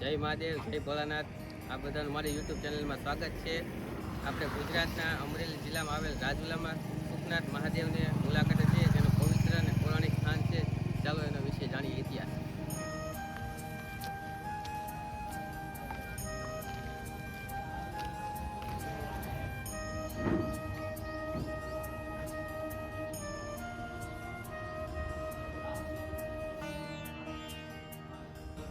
જય મહાદેવ, જય ભોળાનાથ. આ બધાનું મારી યુટ્યુબ ચેનલમાં સ્વાગત છે. આપણે ગુજરાતના અમરેલી જિલ્લામાં આવેલ રાજુલામાં સુખનાથ મહાદેવને મુલાકાતે છીએ, જેનું પવિત્ર અને પૌરાણિક સ્થાન છે. ચાલો એના વિશે જાણીએ ઇતિહાસ.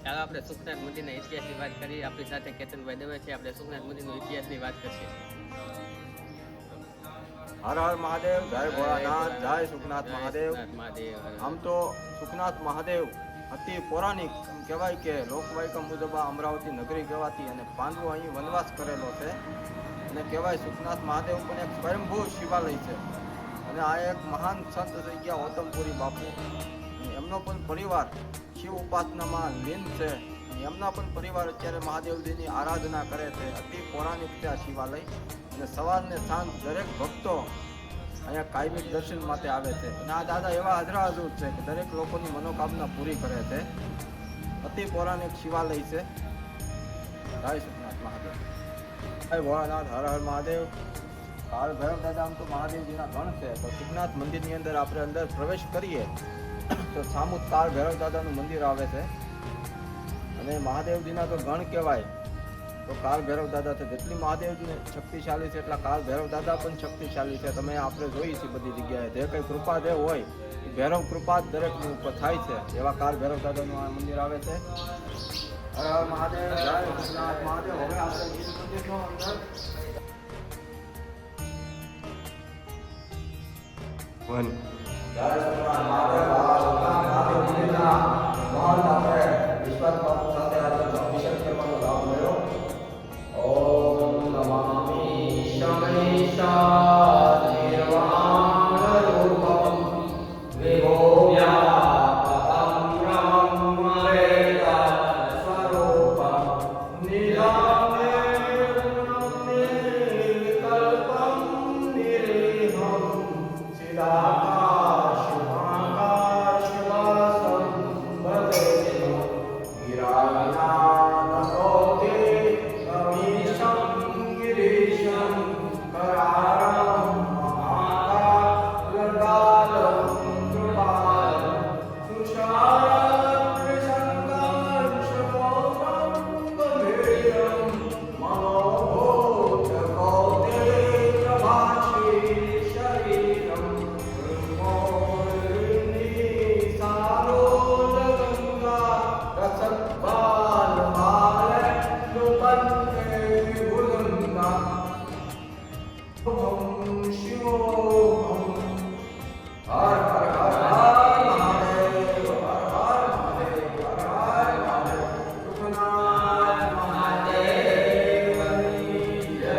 ચાલો આપણે સુખનાથ મંદિરના ઇતિહાસની વાત કરીએ. આપણી સાથે કેતનભાઈ દવે છે. આપણે સુખનાથ મંદિરનો ઇતિહાસની વાત કરીએ. હર હર મહાદેવ, જય ભોળાનાથ, જય સુખનાથ મહાદેવ. આમ તો સુખનાથ મહાદેવ અતિ પૌરાણિક કહેવાય કે લોકવાયકા મુજબ અમરાવતી નગરી કહેવાતી અને પાંડવો અહીં વનવાસ કરેલો છે. અને કહેવાય સુખનાથ મહાદેવ પણ એક સ્વયંભૂ શિવાલય છે. અને આ એક મહાન સંત થઈ ગયા ઓતમપુરી બાપુ. એમનો પણ પરિવાર શિવ ઉપાસનામાં લીન છે. એમના પણ પરિવાર અત્યારે મહાદેવજીની આરાધના કરે છે. અતિ પૌરાણિક છે આ શિવાલય. અને સવારને સાંજ દરેક ભક્તો અહીંયા કાયમી દર્શન માટે આવે છે. અને આ દાદા એવા હાજરા હજુર છે કે દરેક લોકોની મનોકામના પૂરી કરે છે. અતિ પૌરાણિક શિવાલય છે. જય સુખનાથ મહાદેવ, જય ભોળાનાથ, હર હર મહાદેવ. કાળ ભૈરવ દાદા આમ તો મહાદેવજીના ગણ છે. તો સુખનાથ મંદિરની અંદર આપણે અંદર પ્રવેશ કરીએ તો સામુ કાળ ભૈરવ દાદાનું મંદિર આવે છે. અને મહાદેવજીના તો ગણ કહેવાય તો કાળ ભૈરવ દાદા છે. જેટલી મહાદેવજીને શક્તિશાળી છે એટલા કાળ ભૈરવ દાદા પણ શક્તિશાળી છે. તમે આપણે જોઈએ છીએ બધી જગ્યાએ જે કંઈ કૃપા જે હોય એ ભૈરવ કૃપા જ દરેકની ઉપર થાય છે. એવા કાળ ભૈરવ દાદાનું આ મંદિર આવે છે. હર હર મહાદેવ, જય સુખનાથ મહાદેવ. હવે આપણે મંદિરનો અંદર જય સુખનાથ મહાદેવ. સુખનાથ મહાદેવ મંદિરના મહંત આપણે વિશ્વાસ બાપુ સાથે આજે અભિષેક કરવાનો લાભ મળ્યો. ઓમ નમામિ શમૈષા નિર્વાણરૂપમ વિભોવ્યાપકં બ્રહ્મવેદા સ્વરૂપમ નિરામયમ નિર્વિકલ્પમ નિરીહં સિદ્ધાકાશમાકાશવાસં ભજેનો ગિરાનાથોતે કમીશં ગિરીશં કરારં મહાકાલકાલં કૃપાલં સુશારત્રિશંકરં શકોરં ગંભીરં મનોભૂતકોતે પ્રભાષી શરીરં સારોજગંગા રસદ્વાલ બાલે લુપન્તે વિભુલંગા ઓમ શિવોહમ. હર હર હર હર મહાદેવ, હર હર મહાદેવ, હર હર મહાદેવ. સુખનાથ મહાદેવની જય.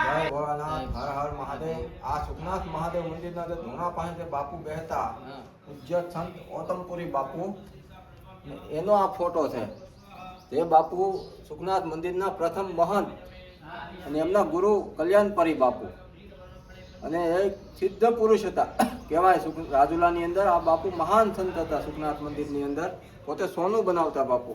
જય ભોળાનાથ, હર હર મહાદેવ. આ સુખનાથ મહાદેવ મંદિરના જે ધૂણા પાસે જે બાપુ બેહતા પૂજ્ય સંત ઓતમપુરી બાપુ, એનો આ ફોટો છે. તે બાપુ સુખનાથ મંદિરના પ્રથમ મહંત અને એમના ગુરુ કલ્યાણપરી બાપુ. અને એક સિદ્ધ પુરુષ હતા કહેવાય. રાજુલાની અંદર આ બાપુ મહાન સંત હતા. સુખનાથ મંદિરની અંદર પોતે સોનું બનાવતા બાપુ.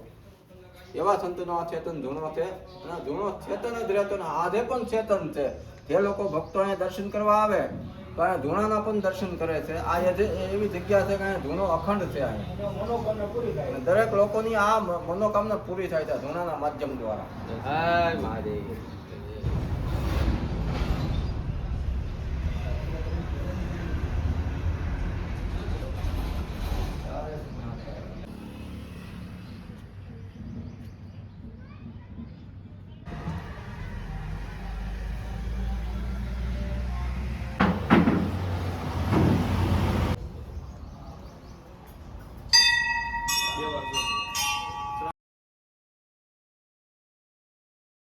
એવા સંતનો આ ચેતન ધૂણો છે. અને ધૂણો ચેતન જ રહેતો ને આજે પણ ચેતન છે. જે લોકો ભક્તો અહીંયા દર્શન કરવા આવે તો અહીંયા ધૂણાના પણ દર્શન કરે છે. આ એવી જગ્યા છે કે અહીંયા ધૂણો અખંડ છે. અહીંયા દરેક લોકોની આ મનોકામના પૂરી થાય છે ધૂણાના માધ્યમ દ્વારા. જય મહાદેવ. 2 વર્ષ